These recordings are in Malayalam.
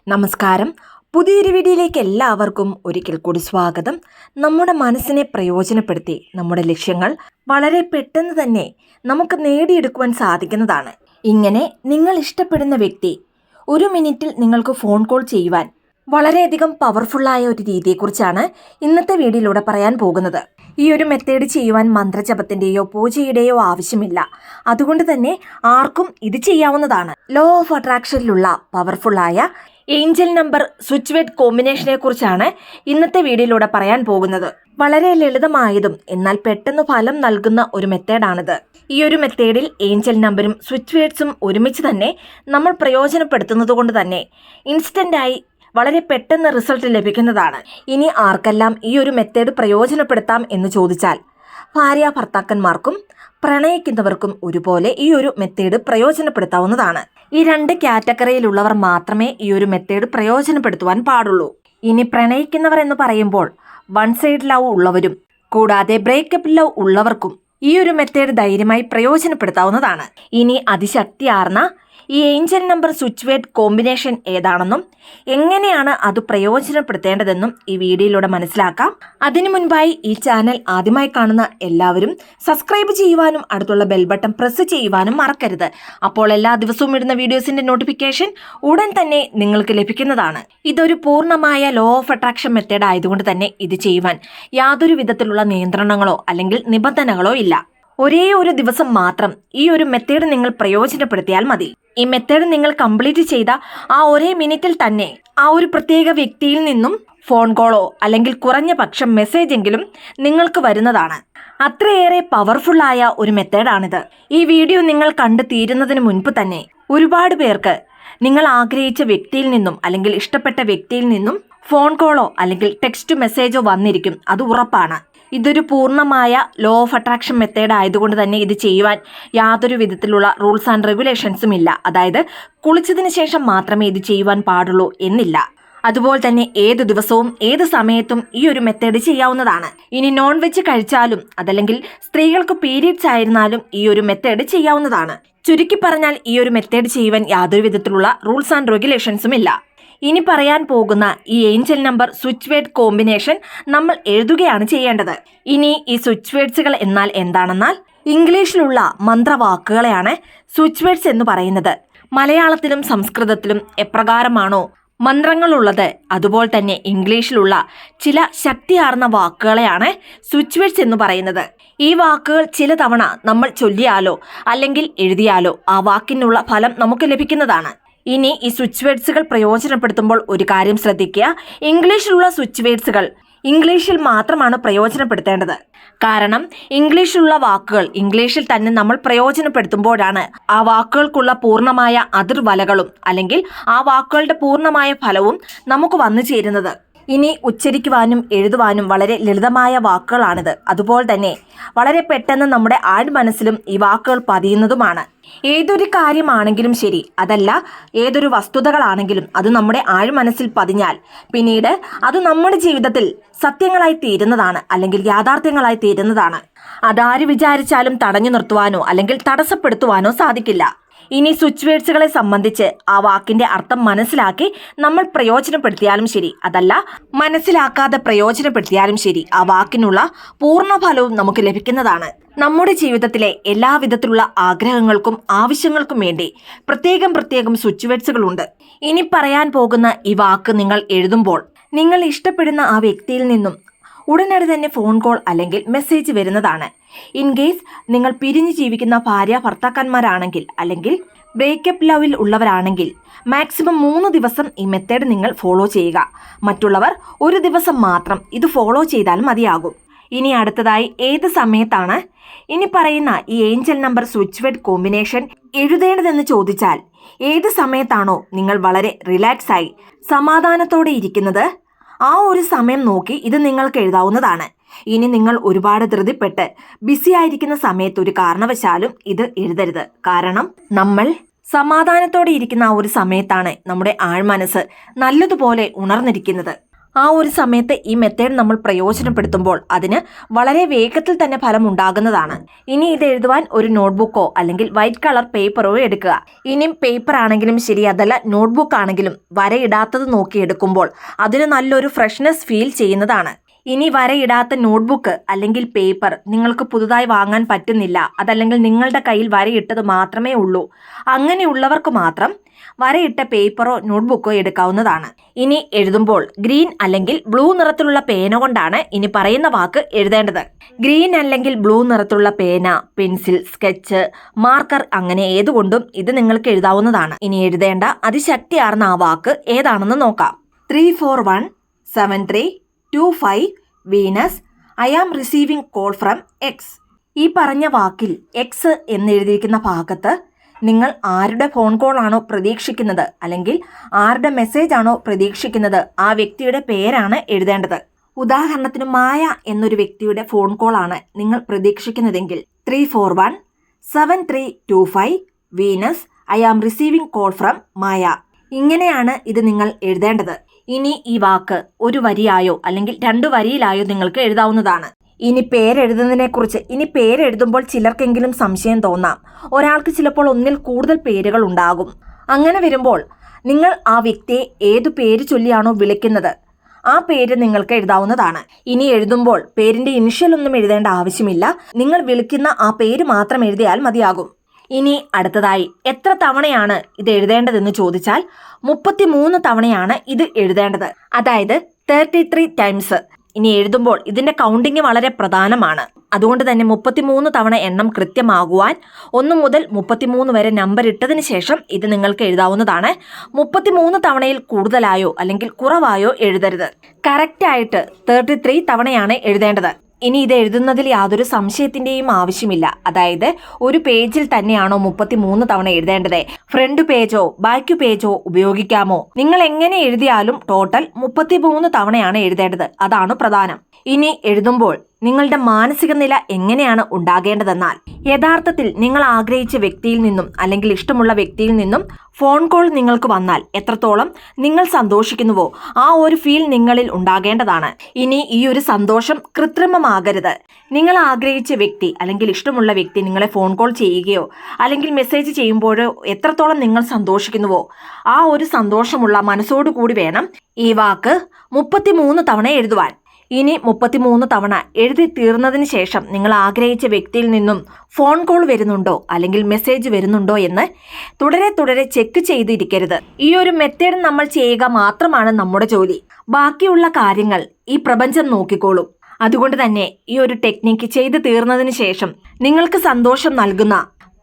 നമസ്കാരം. പുതിയൊരു വീഡിയോയിലേക്ക് എല്ലാവർക്കും ഒരിക്കൽ കൂടി സ്വാഗതം. നമ്മുടെ മനസ്സിനെ പ്രയോജനപ്പെടുത്തി നമ്മുടെ ലക്ഷ്യങ്ങൾ വളരെ പെട്ടെന്ന് തന്നെ നമുക്ക് നേടിയെടുക്കുവാൻ സാധിക്കുന്നതാണ്. ഇങ്ങനെ നിങ്ങൾ ഇഷ്ടപ്പെടുന്ന വ്യക്തി ഒരു മിനിറ്റിൽ നിങ്ങൾക്ക് ഫോൺ കോൾ ചെയ്യുവാൻ വളരെയധികം പവർഫുള്ളായ ഒരു രീതിയെക്കുറിച്ചാണ് ഇന്നത്തെ വീഡിയോയിലൂടെ പറയാൻ പോകുന്നത്. ഈ ഒരു മെത്തേഡ് ചെയ്യുവാൻ മന്ത്രജപത്തിൻ്റെയോ പൂജയുടെയോ ആവശ്യമില്ല. അതുകൊണ്ട് തന്നെ ആർക്കും ഇത് ചെയ്യാവുന്നതാണ്. ലോ ഓഫ് അട്രാക്ഷനിലുള്ള പവർഫുള്ളായ ഏഞ്ചൽ നമ്പർ സ്വിച്ച് വേർഡ് കോമ്പിനേഷനെ കുറിച്ചാണ് ഇന്നത്തെ വീഡിയോയിലൂടെ പറയാൻ പോകുന്നത്. വളരെ ലളിതമായതും എന്നാൽ പെട്ടെന്ന് ഫലം നൽകുന്ന ഒരു മെത്തേഡാണിത്. ഈ ഒരു മെത്തേഡിൽ ഏഞ്ചൽ നമ്പറും സ്വിച്ച് വേർഡ്സും ഒരുമിച്ച് തന്നെ നമ്മൾ പ്രയോജനപ്പെടുത്തുന്നത് കൊണ്ട് തന്നെ ഇൻസ്റ്റൻ്റായി വളരെ പെട്ടെന്ന് റിസൾട്ട് ലഭിക്കുന്നതാണ്. ഇനി ആർക്കെല്ലാം ഈ ഒരു മെത്തേഡ് പ്രയോജനപ്പെടുത്താം എന്ന് ചോദിച്ചാൽ ഭാര്യ ഭർത്താക്കന്മാർക്കും പ്രണയിക്കുന്നവർക്കും ഒരുപോലെ ഈ ഒരു മെത്തേഡ് പ്രയോജനപ്പെടുത്താവുന്നതാണ്. ഈ രണ്ട് കാറ്റഗറിയിലുള്ളവർ മാത്രമേ ഈ ഒരു മെത്തേഡ് പ്രയോജനപ്പെടുത്തുവാൻ പാടുള്ളൂ. ഇനി പ്രണയിക്കുന്നവർ എന്ന് പറയുമ്പോൾ വൺ സൈഡ് ലവ് ഉള്ളവരും കൂടാതെ ബ്രേക്കപ്പ് ലവ് ഉള്ളവർക്കും ഈ ഒരു മെത്തേഡ് ധൈര്യമായി പ്രയോജനപ്പെടുത്താവുന്നതാണ്. ഇനി അതിശക്തിയാർന്ന ഈ angel number switch word combination ഏതാണെന്നും എങ്ങനെയാണ് അത് പ്രയോജനപ്പെടുത്തേണ്ടതെന്നും ഈ വീഡിയോയിലൂടെ മനസ്സിലാക്കാം. അതിനു മുൻപായി ഈ ചാനൽ ആദ്യമായി കാണുന്ന എല്ലാവരും സബ്സ്ക്രൈബ് ചെയ്യുവാനും അടുത്തുള്ള ബെൽ ബട്ടൺ പ്രസ് ചെയ്യുവാനും മറക്കരുത്. അപ്പോൾ എല്ലാ ദിവസവും ഇടുന്ന വീഡിയോസിന്റെ നോട്ടിഫിക്കേഷൻ ഉടൻ തന്നെ നിങ്ങൾക്ക് ലഭിക്കുന്നതാണ്. ഇതൊരു പൂർണ്ണമായ ലോ ഓഫ് അട്രാക്ഷൻ മെത്തേഡ് ആയതുകൊണ്ട് തന്നെ ഇത് ചെയ്യുവാൻ യാതൊരു വിധത്തിലുള്ള നിയന്ത്രണങ്ങളോ അല്ലെങ്കിൽ നിബന്ധനകളോ ഇല്ല. ഒരേ ഒരു ദിവസം മാത്രം ഈ ഒരു മെത്തേഡ് നിങ്ങൾ പ്രയോജനപ്പെടുത്തിയാൽ മതി. ഈ മെത്തേഡ് നിങ്ങൾ കംപ്ലീറ്റ് ചെയ്ത ആ ഒരേ മിനിറ്റിൽ തന്നെ ആ ഒരു പ്രത്യേക വ്യക്തിയിൽ നിന്നും ഫോൺ കോളോ അല്ലെങ്കിൽ കുറഞ്ഞ പക്ഷം മെസ്സേജ് എങ്കിലും നിങ്ങൾക്ക് വരുന്നതാണ്. അത്രയേറെ പവർഫുള്ളായ ഒരു മെത്തേഡാണിത്. ഈ വീഡിയോ നിങ്ങൾ കണ്ടു തീരുന്നതിന് മുൻപ് തന്നെ ഒരുപാട് പേർക്ക് നിങ്ങൾ ആഗ്രഹിച്ച വ്യക്തിയിൽ നിന്നും അല്ലെങ്കിൽ ഇഷ്ടപ്പെട്ട വ്യക്തിയിൽ നിന്നും ഫോൺ കോളോ അല്ലെങ്കിൽ ടെക്സ്റ്റ് മെസ്സേജോ വന്നിരിക്കും. അത് ഉറപ്പാണ്. ഇതൊരു പൂർണ്ണമായ ലോ ഓഫ് അട്രാക്ഷൻ മെത്തേഡ് ആയതുകൊണ്ട് തന്നെ ഇത് ചെയ്യുവാൻ യാതൊരു വിധത്തിലുള്ള റൂൾസ് ആൻഡ് റെഗുലേഷൻസും ഇല്ല. അതായത് കുളിച്ചതിന് ശേഷം മാത്രമേ ഇത് ചെയ്യുവാൻ പാടുള്ളൂ എന്നില്ല. അതുപോലെ തന്നെ ഏത് ദിവസവും ഏത് സമയത്തും ഈ ഒരു മെത്തേഡ് ചെയ്യാവുന്നതാണ്. ഇനി നോൺ വെജ് കഴിച്ചാലും അതല്ലെങ്കിൽ സ്ത്രീകൾക്ക് പീരിയഡ്സ് ആയിരുന്നാലും ഈ ഒരു മെത്തേഡ് ചെയ്യാവുന്നതാണ്. ചുരുക്കി പറഞ്ഞാൽ ഈ ഒരു മെത്തേഡ് ചെയ്യുവാൻ യാതൊരു വിധത്തിലുള്ള റൂൾസ് ആൻഡ് റെഗുലേഷൻസും ഇല്ല. ഇനി പറയാൻ പോകുന്ന ഈ angel number switch word combination നമ്മൾ എഴുതുകയാണ് ചെയ്യേണ്ടത്. ഇനി ഈ സ്വിച്ച് വേർഡ്സുകൾ എന്നാൽ എന്താണെന്നാൽ ഇംഗ്ലീഷിലുള്ള മന്ത്രവാക്കുകളെയാണ് സ്വിച്ച് വേർഡ്സ് എന്ന് പറയുന്നത്. മലയാളത്തിലും സംസ്കൃതത്തിലും എപ്രകാരമാണോ മന്ത്രങ്ങളുള്ളത് അതുപോലെ തന്നെ ഇംഗ്ലീഷിലുള്ള ചില ശക്തിയാർന്ന വാക്കുകളെയാണ് സ്വിച്ച് വേർഡ്സ് എന്ന് പറയുന്നത്. ഈ വാക്കുകൾ ചില തവണ നമ്മൾ ചൊല്ലിയാലോ അല്ലെങ്കിൽ എഴുതിയാലോ ആ വാക്കിനുള്ള ഫലം നമുക്ക് ലഭിക്കുന്നതാണ്. ഇനി ഈ സ്വിച്ച് വേർഡ്സുകൾ പ്രയോജനപ്പെടുത്തുമ്പോൾ ഒരു കാര്യം ശ്രദ്ധിക്കുക. ഇംഗ്ലീഷിലുള്ള സ്വിച്ച് വേർഡ്സുകൾ ഇംഗ്ലീഷിൽ മാത്രമാണ് പ്രയോജനപ്പെടുത്തേണ്ടത്. കാരണം ഇംഗ്ലീഷിലുള്ള വാക്കുകൾ ഇംഗ്ലീഷിൽ തന്നെ നമ്മൾ പ്രയോജനപ്പെടുത്തുമ്പോഴാണ് ആ വാക്കുകൾക്കുള്ള പൂർണ്ണമായ അതിർവലകളും അല്ലെങ്കിൽ ആ വാക്കുകളുടെ പൂർണ്ണമായ ഫലവും നമുക്ക് വന്നു ചേരുന്നത്. ഇനി ഉച്ചരിക്കുവാനും എഴുതുവാനും വളരെ ലളിതമായ വാക്കുകളാണിത്. അതുപോലെ തന്നെ വളരെ പെട്ടെന്ന് നമ്മുടെ ആഴ്മനസ്സിലും ഈ വാക്കുകൾ പതിയുന്നതുമാണ്. ഏതൊരു കാര്യമാണെങ്കിലും ശരി, അതല്ല ഏതൊരു വസ്തുതകളാണെങ്കിലും അത് നമ്മുടെ ആഴ്മനസ്സിൽ പതിഞ്ഞാൽ പിന്നീട് അത് നമ്മുടെ ജീവിതത്തിൽ സത്യങ്ങളായി തീരുന്നതാണ് അല്ലെങ്കിൽ യാഥാർത്ഥ്യങ്ങളായി തീരുന്നതാണ്. അതാര് വിചാരിച്ചാലും തടഞ്ഞു നിർത്തുവാനോ അല്ലെങ്കിൽ തടസ്സപ്പെടുത്തുവാനോ സാധിക്കില്ല. ഇനി സ്വിച്ച് വേർഡ്സുകളെ സംബന്ധിച്ച് ആ വാക്കിന്റെ അർത്ഥം മനസ്സിലാക്കി നമ്മൾ പ്രയോജനപ്പെടുത്തിയാലും ശരി, അതല്ല മനസ്സിലാക്കാതെ പ്രയോജനപ്പെടുത്തിയാലും ശരി, ആ വാക്കിനുള്ള പൂർണ്ണ ഫലവും നമുക്ക് ലഭിക്കുന്നതാണ്. നമ്മുടെ ജീവിതത്തിലെ എല്ലാവിധത്തിലുള്ള ആഗ്രഹങ്ങൾക്കും ആവശ്യങ്ങൾക്കും വേണ്ടി പ്രത്യേകം സ്വിച്ച് വേർഡ്സുകളുണ്ട്. ഇനി പറയാൻ പോകുന്ന ഈ വാക്ക് നിങ്ങൾ എഴുതുമ്പോൾ നിങ്ങൾ ഇഷ്ടപ്പെടുന്ന ആ വ്യക്തിയിൽ നിന്നും ഉടനടി തന്നെ ഫോൺ കോൾ അല്ലെങ്കിൽ മെസ്സേജ് വരുന്നതാണ്. ഇൻ കേസ് നിങ്ങൾ പിരിഞ്ഞു ജീവിക്കുന്ന ഭാര്യ ഭർത്താക്കന്മാരാണെങ്കിൽ അല്ലെങ്കിൽ ബ്രേക്കപ്പ് ലവിൽ ഉള്ളവരാണെങ്കിൽ മാക്സിമം 3 ദിവസം ഈ മെത്തേഡ് നിങ്ങൾ ഫോളോ ചെയ്യുക. മറ്റുള്ളവർ ഒരു ദിവസം മാത്രം ഇത് ഫോളോ ചെയ്താൽ മതിയാകും. ഇനി അടുത്തതായി ഏത് സമയത്താണ് ഇനി പറയുന്ന ഈ angel number switch word combination എഴുതേണ്ടതെന്ന് ചോദിച്ചാൽ ഏത് സമയത്താണോ നിങ്ങൾ വളരെ റിലാക്സ് ആയി സമാധാനത്തോടെ ഇരിക്കുന്നത് ആ ഒരു സമയം നോക്കി ഇത് നിങ്ങൾക്ക് എഴുതാവുന്നതാണ്. ഇനി നിങ്ങൾ ഒരുപാട് ധൃതിപ്പെട്ട് ബിസി ആയിരിക്കുന്ന സമയത്ത് ഒരു കാരണവശാലും ഇത് എഴുതരുത്. കാരണം നമ്മൾ സമാധാനത്തോടെ ഇരിക്കുന്ന ആ ഒരു സമയത്താണ് നമ്മുടെ ആഴ്മനസ്സ് നല്ലതുപോലെ ഉണർന്നിരിക്കുന്നത്. ആ ഒരു സമയത്ത് ഈ മെത്തേഡ് നമ്മൾ പ്രയോജനപ്പെടുത്തുമ്പോൾ അതിന് വളരെ വേഗത്തിൽ തന്നെ ഫലം ഉണ്ടാകുന്നതാണ്. ഇനി ഇത് എഴുതുവാൻ ഒരു നോട്ട്ബുക്കോ അല്ലെങ്കിൽ വൈറ്റ് കളർ പേപ്പറോ എടുക്കുക. ഇനിയും പേപ്പർ ആണെങ്കിലും ശരി, അതല്ല നോട്ട്ബുക്ക് ആണെങ്കിലും വരയിടാത്തത് നോക്കി എടുക്കുമ്പോൾ അതിന് നല്ലൊരു ഫ്രഷ്നെസ് ഫീൽ ചെയ്യുന്നതാണ്. ഇനി വരയിടാത്ത നോട്ട്ബുക്ക് അല്ലെങ്കിൽ പേപ്പർ നിങ്ങൾക്ക് പുതുതായി വാങ്ങാൻ പറ്റുന്നില്ല, അതല്ലെങ്കിൽ നിങ്ങളുടെ കയ്യിൽ വരയിട്ടത് മാത്രമേ ഉള്ളൂ, അങ്ങനെയുള്ളവർക്ക് മാത്രം വരയിട്ട പേപ്പറോ നോട്ട്ബുക്കോ എടുക്കാവുന്നതാണ്. ഇനി എഴുതുമ്പോൾ ഗ്രീൻ അല്ലെങ്കിൽ ബ്ലൂ നിറത്തിലുള്ള പേന കൊണ്ടാണ് ഇനി പറയുന്ന വാക്ക് എഴുതേണ്ടത്. ഗ്രീൻ അല്ലെങ്കിൽ ബ്ലൂ നിറത്തിലുള്ള പേന, പെൻസിൽ, സ്കെച്ച്, മാർക്കർ അങ്ങനെ ഏതുകൊണ്ടും ഇത് നിങ്ങൾക്ക് എഴുതാവുന്നതാണ്. ഇനി എഴുതേണ്ട അതിശക്തിയാർന്ന ആ വാക്ക് ഏതാണെന്ന് നോക്കാം. 3417325 Venus, I am receiving call from X. ഈ പറഞ്ഞ വാക്കിൽ എക്സ് എന്നെഴുതിയിരിക്കുന്ന ഭാഗത്ത് നിങ്ങൾ ആരുടെ ഫോൺ കോൾ ആണോ പ്രതീക്ഷിക്കുന്നത് അല്ലെങ്കിൽ ആരുടെ മെസ്സേജ് ആണോ പ്രതീക്ഷിക്കുന്നത് ആ വ്യക്തിയുടെ പേരാണ് എഴുതേണ്ടത്. ഉദാഹരണത്തിന് മായ എന്നൊരു വ്യക്തിയുടെ ഫോൺ കോൾ ആണ് നിങ്ങൾ പ്രതീക്ഷിക്കുന്നതെങ്കിൽ 3417325 Venus, I am receiving call from Maya. ഇങ്ങനെയാണ് ഇത് നിങ്ങൾ എഴുതേണ്ടത്. ഇനി ഈ വാക്ക് ഒരു വരിയായോ അല്ലെങ്കിൽ 2 വരിയിലായോ നിങ്ങൾക്ക് എഴുതാവുന്നതാണ്. ഇനി പേരെഴുതുമ്പോൾ ചിലർക്കെങ്കിലും സംശയം തോന്നാം. ഒരാൾക്ക് ചിലപ്പോൾ ഒന്നിൽ കൂടുതൽ പേരുകൾ ഉണ്ടാകും. അങ്ങനെ വരുമ്പോൾ നിങ്ങൾ ആ വ്യക്തിയെ ഏതു പേര് ചൊല്ലിയാണോ വിളിക്കുന്നത് ആ പേര് നിങ്ങൾക്ക് എഴുതാവുന്നതാണ്. ഇനി എഴുതുമ്പോൾ പേരിന്റെ ഇനിഷ്യൽ ഒന്നും എഴുതേണ്ട ആവശ്യമില്ല. നിങ്ങൾ വിളിക്കുന്ന ആ പേര് മാത്രം എഴുതിയാൽ മതിയാകും. ഇനി അടുത്തതായി എത്ര തവണയാണ് ഇത് എഴുതേണ്ടതെന്ന് ചോദിച്ചാൽ 33 തവണയാണ് ഇത് എഴുതേണ്ടത്, അതായത് 33 ടൈംസ്. ഇനി എഴുതുമ്പോൾ ഇതിന്റെ കൗണ്ടിങ് വളരെ പ്രധാനമാണ്. അതുകൊണ്ട് തന്നെ 33 തവണ എണ്ണം കൃത്യമാകുവാൻ 1 മുതൽ 33 വരെ നമ്പർ ഇട്ടതിന് ശേഷം ഇത് നിങ്ങൾക്ക് എഴുതാവുന്നതാണ്. 33 തവണയിൽ കൂടുതലായോ അല്ലെങ്കിൽ കുറവായോ എഴുതരുത്. കറക്റ്റായിട്ട് 33 തവണയാണ് എഴുതേണ്ടത്. ഇനി ഇത് എഴുതുന്നതിൽ യാതൊരു സംശയത്തിന്റെയും ആവശ്യമില്ല. അതായത് ഒരു പേജിൽ തന്നെയാണോ 33 തവണ എഴുതേണ്ടത്, ഫ്രണ്ട് പേജോ ബാക്ക് പേജോ ഉപയോഗിക്കാമോ? നിങ്ങൾ എങ്ങനെ എഴുതിയാലും ടോട്ടൽ 33 തവണയാണ് എഴുതേണ്ടത്. അതാണ് പ്രധാനം. ഇനി എഴുതുമ്പോൾ നിങ്ങളുടെ മാനസിക നില എങ്ങനെയാണ് ഉണ്ടാകേണ്ടതെന്നാൽ, യഥാർത്ഥത്തിൽ നിങ്ങൾ ആഗ്രഹിച്ച വ്യക്തിയിൽ നിന്നും അല്ലെങ്കിൽ ഇഷ്ടമുള്ള വ്യക്തിയിൽ നിന്നും ഫോൺ കോൾ നിങ്ങൾക്ക് വന്നാൽ എത്രത്തോളം നിങ്ങൾ സന്തോഷിക്കുന്നുവോ ആ ഒരു ഫീൽ നിങ്ങളിൽ ഉണ്ടാകേണ്ടതാണ്. ഇനി ഈ ഒരു സന്തോഷം കൃത്രിമമാകരുത്. നിങ്ങൾ ആഗ്രഹിച്ച വ്യക്തി അല്ലെങ്കിൽ ഇഷ്ടമുള്ള വ്യക്തി നിങ്ങളെ ഫോൺ കോൾ ചെയ്യുകയോ അല്ലെങ്കിൽ മെസ്സേജ് ചെയ്യുമ്പോഴോ എത്രത്തോളം നിങ്ങൾ സന്തോഷിക്കുന്നുവോ ആ ഒരു സന്തോഷമുള്ള മനസ്സോടുകൂടി വേണം ഈ വാക്ക് 33 തവണ എഴുതുവാൻ. ഇനി 33 തവണ എഴുതി തീർന്നതിന് ശേഷം നിങ്ങൾ ആഗ്രഹിച്ച വ്യക്തിയിൽ നിന്നും ഫോൺ കോൾ വരുന്നുണ്ടോ അല്ലെങ്കിൽ മെസ്സേജ് വരുന്നുണ്ടോ എന്ന് തുടരെ ചെക്ക് ചെയ്തിരിക്കരുത്. ഈ ഒരു മെത്തേഡ് നമ്മൾ ചെയ്യുക മാത്രമാണ് നമ്മുടെ ജോലി. ബാക്കിയുള്ള കാര്യങ്ങൾ ഈ പ്രപഞ്ചം നോക്കിക്കോളും. അതുകൊണ്ട് തന്നെ ഈ ഒരു ടെക്നിക്ക് ചെയ്ത് തീർന്നതിന് ശേഷം നിങ്ങൾക്ക് സന്തോഷം നൽകുന്ന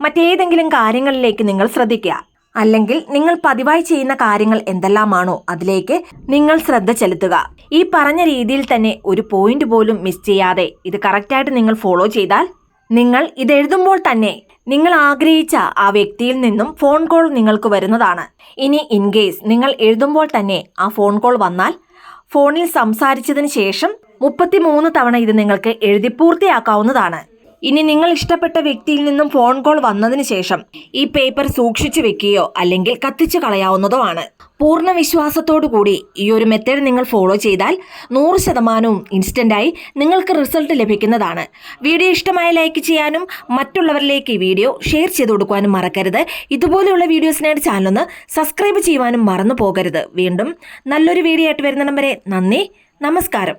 മറ്റേതെങ്കിലും കാര്യങ്ങളിലേക്ക് നിങ്ങൾ ശ്രദ്ധിക്കുക. അല്ലെങ്കിൽ നിങ്ങൾ പതിവായി ചെയ്യുന്ന കാര്യങ്ങൾ എന്തെല്ലാമാണോ അതിലേക്ക് നിങ്ങൾ ശ്രദ്ധ ചെലുത്തുക. ഈ പറഞ്ഞ രീതിയിൽ തന്നെ ഒരു പോയിന്റ് പോലും മിസ് ചെയ്യാതെ ഇത് കറക്റ്റായിട്ട് നിങ്ങൾ ഫോളോ ചെയ്താൽ നിങ്ങൾ ഇത് എഴുതുമ്പോൾ തന്നെ നിങ്ങൾ ആഗ്രഹിച്ച ആ വ്യക്തിയിൽ നിന്നും ഫോൺ കോൾ നിങ്ങൾക്ക് വരുന്നതാണ്. ഇനി ഇൻ കേസ് നിങ്ങൾ എഴുതുമ്പോൾ തന്നെ ആ ഫോൺ കോൾ വന്നാൽ ഫോണിൽ സംസാരിച്ചതിന് ശേഷം 33 തവണ ഇത് നിങ്ങൾക്ക് എഴുതി പൂർത്തിയാക്കാവുന്നതാണ്. ഇനി നിങ്ങൾ ഇഷ്ടപ്പെട്ട വ്യക്തിയിൽ നിന്നും ഫോൺ കോൾ വന്നതിന് ശേഷം ഈ പേപ്പർ സൂക്ഷിച്ചു വെക്കുകയോ അല്ലെങ്കിൽ കത്തിച്ചു കളയാവുന്നതോ ആണ്. പൂർണ്ണ വിശ്വാസത്തോടു കൂടി ഈ ഒരു മെത്തേഡ് നിങ്ങൾ ഫോളോ ചെയ്താൽ 100% ഇൻസ്റ്റന്റായി നിങ്ങൾക്ക് റിസൾട്ട് ലഭിക്കുന്നതാണ്. വീഡിയോ ഇഷ്ടമായ ലൈക്ക് ചെയ്യാനും മറ്റുള്ളവരിലേക്ക് ഈ വീഡിയോ ഷെയർ ചെയ്ത് കൊടുക്കാനും മറക്കരുത്. ഇതുപോലെയുള്ള വീഡിയോസിനായിട്ട് ചാനലൊന്ന് സബ്സ്ക്രൈബ് ചെയ്യുവാനും മറന്നു പോകരുത്. വീണ്ടും നല്ലൊരു വീഡിയോ ആയിട്ട് വരുന്നിടം വരെ നന്ദി, നമസ്കാരം.